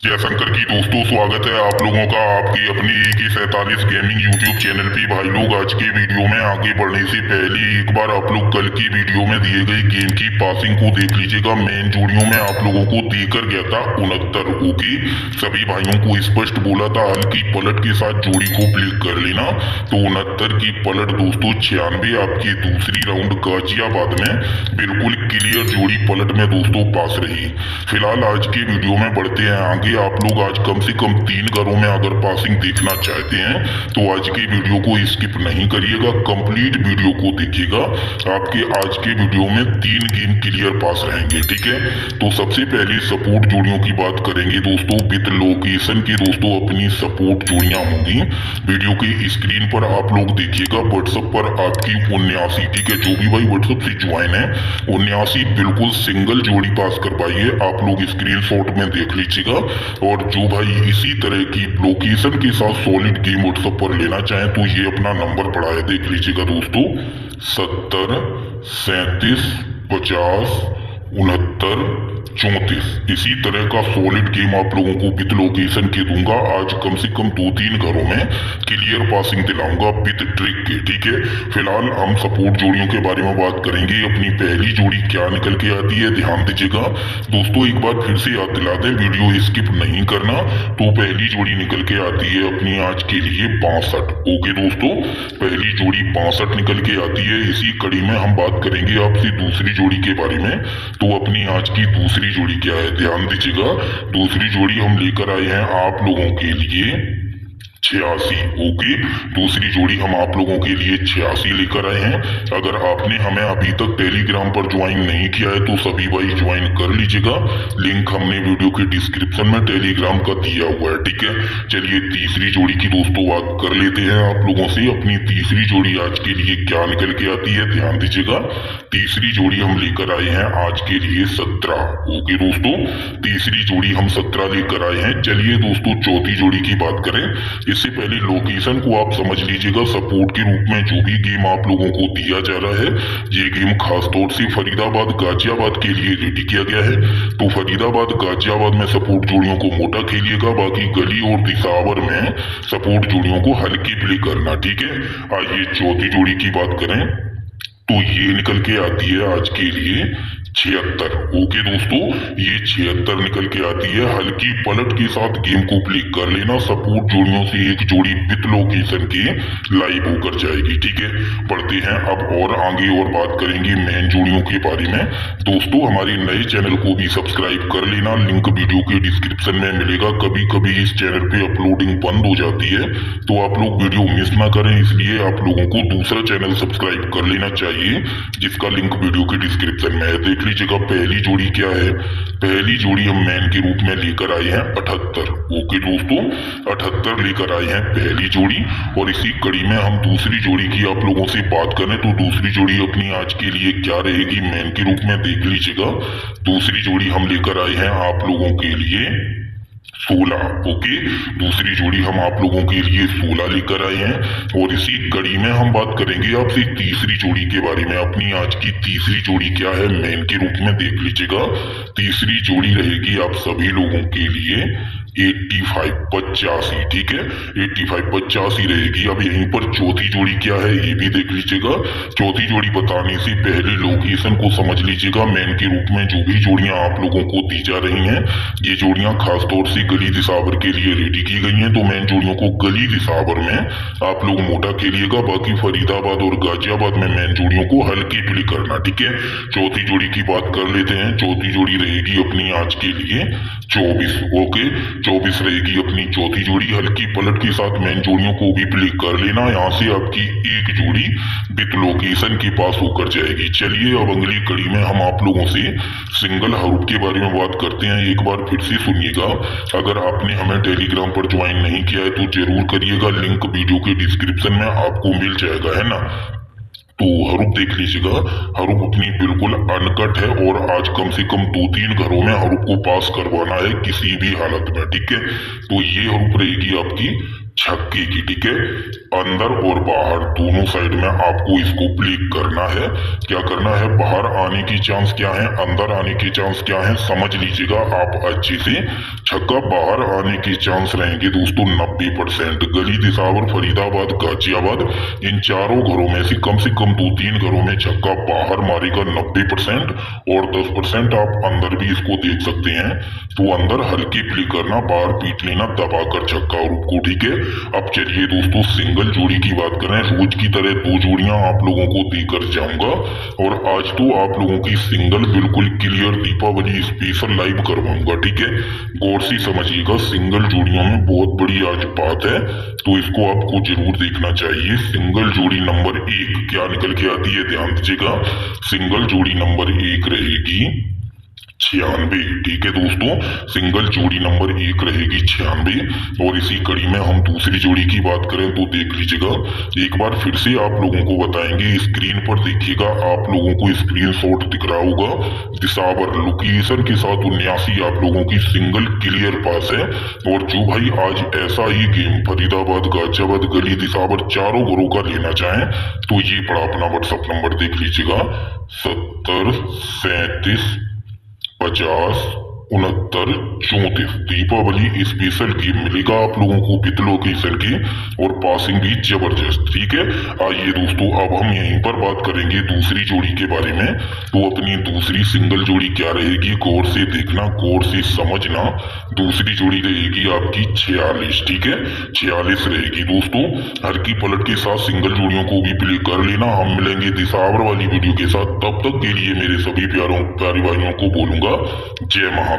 जयशंकर की दोस्तों, स्वागत है आप लोगों का आपकी अपनी AK47 गेमिंग यूट्यूब चैनल पे। भाई लोग, आज के वीडियो में आगे बढ़ने से पहले एक बार आप लोग कल की वीडियो में दिए गए गेम की पासिंग को देख लीजिएगा। मेन जोड़ियों में आप लोगों को देकर गया था 69। ओके, सभी भाइयों को स्पष्ट बोला था हल्की पलट के साथ जोड़ी को प्ले कर लेना। तो 69 की पलट दोस्तों 96 आपकी दूसरी राउंड गाजियाबाद में बिल्कुल क्लियर जोड़ी पलट में दोस्तों पास रही। फिलहाल आज के वीडियो में बढ़ते हैं आगे। आप लोग आज कम से कम 3 घरों में अगर पासिंग देखना चाहते हैं तो आज के वीडियो को स्किप नहीं करिएगा, कंप्लीट वीडियो को देखिएगा। आपके आज के वीडियो में 3 गेम क्लियर पास रहेंगे, ठीक है। तो सबसे पहले सपोर्ट जोड़ियों की बात करेंगे दोस्तों। विद लोकेशन के दोस्तों अपनी सपोर्ट जोड़ियां होंगी। वीडियो के स्क्रीन पर आप लोग देखिएगा। व्हाट्सएप पर आपकी 79, ठीक है। जो भी भाई व्हाट्सएप से ज्वाइन है 79 बिल्कुल सिंगल जोड़ी पास कर पाइए। आप लोग स्क्रीनशॉट में देख लीजिएगा। और जो भाई इसी तरह की लोकेशन के साथ सॉलिड गेम व्हाट्सएप पर लेना चाहें तो ये अपना नंबर पड़ा है, देख लीजिएगा दोस्तों। 70 37 50 69 34। इसी तरह का सॉलिड गेम आप लोगों को विद लोकेशन के दूंगा। आज कम से कम 2-3 घरों में क्लियर पासिंग दिलाऊंगा विद ट्रिक के, ठीक है। फिलहाल हम सपोर्ट जोड़ियों के बारे में बात करेंगे। अपनी पहली जोड़ी क्या निकल के आती है ध्यान दीजिएगा दोस्तों। एक बार फिर से याद दिला दें, वीडियो स्किप नहीं करना। तो पहली जोड़ी निकल के आती है अपनी आज के लिए 62। ओके दोस्तों, पहली जोड़ी 62 निकल के आती है। इसी कड़ी में हम बात करेंगे आपसे दूसरी जोड़ी के बारे में। तो अपनी आज की दूसरी जोड़ी क्या है ध्यान दीजिएगा। दूसरी जोड़ी हम लेकर आए हैं आप लोगों के लिए 86। ओके, दूसरी जोड़ी हम आप लोगों के लिए 86 लेकर आए हैं। अगर आपने हमें अभी तक टेलीग्राम पर ज्वाइन नहीं किया है तो सभी भाई ज्वाइन कर लीजिएगा। लिंक हमने वीडियो के डिस्क्रिप्शन में टेलीग्राम का दिया हुआ है, ठीक है। चलिए तीसरी जोड़ी की दोस्तों बात कर लेते हैं आप लोगों से। अपनी तीसरी जोड़ी आज के लिए क्या निकल के आती है ध्यान दीजिएगा। तीसरी जोड़ी हम लेकर आए हैं आज के लिए 17। ओके दोस्तों, तीसरी जोड़ी हम 17 लेकर आए हैं। चलिए दोस्तों चौथी जोड़ी की बात करें। इससे पहले लोकेशन को आप समझ लीजिएगा। सपोर्ट के रूप में जो भी गेम आप लोगों को दिया जा रहा है, ये गेम खासतौर से फरीदाबाद गाजियाबाद के लिए रेडी किया गया है। तो फरीदाबाद गाजियाबाद में सपोर्ट जोड़ियों को मोटा खेलिएगा, बाकी गली और दिसावर में सपोर्ट जोड़ियों को हल्की प्ले करना, ठीक है। आइए चौथी जोड़ी की बात करें तो ये निकल के आती है आज के लिए 76। ओके दोस्तों, ये 76 निकल के आती है। हल्की पलट के साथ गेम को प्ले कर लेना। सपोर्ट जोड़ियों से एक जोड़ी विद लोकेशन की लाइव होकर जाएगी, ठीक है। बढ़ते हैं अब और आगे और बात करेंगे मेन जोड़ियों के बारे में। दोस्तों हमारे नए चैनल को भी सब्सक्राइब कर लेना, लिंक वीडियो के डिस्क्रिप्शन में मिलेगा। कभी कभी इस चैनल पे अपलोडिंग बंद हो जाती है तो आप लोग वीडियो मिस ना करें, इसलिए आप लोगों को दूसरा चैनल सब्सक्राइब कर लेना चाहिए, जिसका लिंक वीडियो के डिस्क्रिप्शन में है। देख लीजिएगा पहली जोड़ी क्या है। पहली जोड़ी हम मैन के रूप में लेकर आए हैं 78। ओके दोस्तों, 78 लेकर आए हैं पहली जोड़ी। और इसी कड़ी में हम दूसरी जोड़ी की आप लोगों से बात करें तो दूसरी जोड़ी अपनी आज के लिए क्या रहेगी मैन के रूप में देख लीजिएगा। दूसरी जोड़ी हम लेकर आए हैं आप लोगों के लिए 16। ओके, दूसरी जोड़ी हम आप लोगों के लिए 16 लेकर आए हैं। और इसी कड़ी में हम बात करेंगे आपसे तीसरी जोड़ी के बारे में। अपनी आज की तीसरी जोड़ी क्या है मैन के रूप में देख लीजिएगा। तीसरी जोड़ी रहेगी आप सभी लोगों के लिए 85 85, ठीक है। 85 85 रहेगी। अब यहीं पर चौथी जोड़ी क्या है ये भी देख लीजिएगा। चौथी जोड़ी बताने से पहले लोकेशन को समझ लीजिएगा। मैन के रूप में जो भी जोड़ियां आप लोगों को दी जा रही हैं, ये जोड़ियां खासतौर से गली दिसावर के लिए रेडी की गई हैं। तो मैन जोड़ियों को गली दिसावर में आप लोग मोटा खेलिएगा, बाकी फरीदाबाद और गाजियाबाद में मैन जोड़ियों को हल्की प्ले करना, ठीक है। चौथी जोड़ी की बात कर लेते हैं। चौथी जोड़ी रहेगी अपनी आज के लिए 24। ओके, 24 रहेगी अपनी चौथी जोड़ी। हल्की पलट के साथ मैन जोड़ियों को भी प्ले कर लेना। यहाँ से आपकी एक जोड़ी विद लोकेशन के पास होकर जाएगी। चलिए अब अगली कड़ी में हम आप लोगों से सिंगल हरूप के बारे में बात करते हैं। एक बार फिर से सुनिएगा। अगर आपने हमें टेलीग्राम पर ज्वाइन नहीं किया है तो जरूर करिएगा, लिंक वीडियो के डिस्क्रिप्शन में आपको मिल जाएगा, है ना। तो हरूप देख लीजिएगा। हरूप अपनी बिल्कुल अनकट है और आज कम से कम 2-3 घरों में हरूप को पास करवाना है किसी भी हालत में, ठीक है। तो ये हरूप रहेगी आपकी छक्के की। ठीक है, अंदर और बाहर दोनों साइड में आपको इसको प्ले करना है। क्या करना है, बाहर आने की चांस क्या है, अंदर आने की चांस क्या है, समझ लीजिएगा आप अच्छे से। छक्का बाहर आने की चांस रहेंगे दोस्तों 90%। गली दिसावर, फरीदाबाद, गाजियाबाद, इन चारों घरों में से कम 2-3 घरों में छक्का बाहर मारेगा 90%, और 10% आप अंदर भी इसको देख सकते हैं। तो अंदर हल्की प्ले करना, बाहर पीट लेना दबाकर छक्का और को। ठीक है, अब चलिए दोस्तों सिंगल जोड़ी की बात करें। रोज की तरह 2 जोड़ियां आप लोगों को देकर जाऊंगा, और आज तो आप लोगों की सिंगल बिल्कुल क्लियर दीपावली स्पेशल लाइव करवाऊंगा। ठीक है, गौर से समझिएगा, सिंगल जोड़ियों में बहुत बड़ी आज बात है, तो इसको आपको जरूर देखना चाहिए। सिंगल जोड़ी नंबर 1 क्या निकल के आती है, ध्यान दीजिएगा। सिंगल जोड़ी नंबर 1 रहेगी 96। ठीक है दोस्तों, सिंगल जोड़ी नंबर 1 रहेगी 96। और इसी कड़ी में हम दूसरी जोड़ी की बात करें तो देख लीजिएगा, एक बार फिर से आप लोगों को बताएंगे। स्क्रीन पर देखिएगा, आप लोगों को स्क्रीनशॉट दिख रहा होगा। दिसावर लोकेशन के साथ 79 आप लोगों की सिंगल क्लियर पास है। और जो भाई आज ऐसा ही गेम फरीदाबाद, गाजियाबाद, गली, दिसावर चारों घरों का लेना चाहें तो ये पड़ा अपना व्हाट्सएप नंबर देख लीजिएगा, 70 37 50 69 34। दीपावली स्पेशल गेम मिलेगा आप लोगों को विद लोकेशन की, और पासिंग भी जबरदस्त। ठीक है, आइए दोस्तों अब हम यहीं पर बात करेंगे दूसरी जोड़ी के बारे में। तो अपनी दूसरी सिंगल जोड़ी क्या रहेगी, गौर से देखना, गौर से समझना। दूसरी जोड़ी रहेगी आपकी 46। ठीक है, 46 रहेगी दोस्तों। हर की पलट के साथ सिंगल जोड़ियों को भी प्ले कर लेना। हम मिलेंगे दिसावर वाली वीडियो के साथ, तब तक के लिए मेरे सभी प्यारे भाइयों को बोलूंगा जय महाकाल।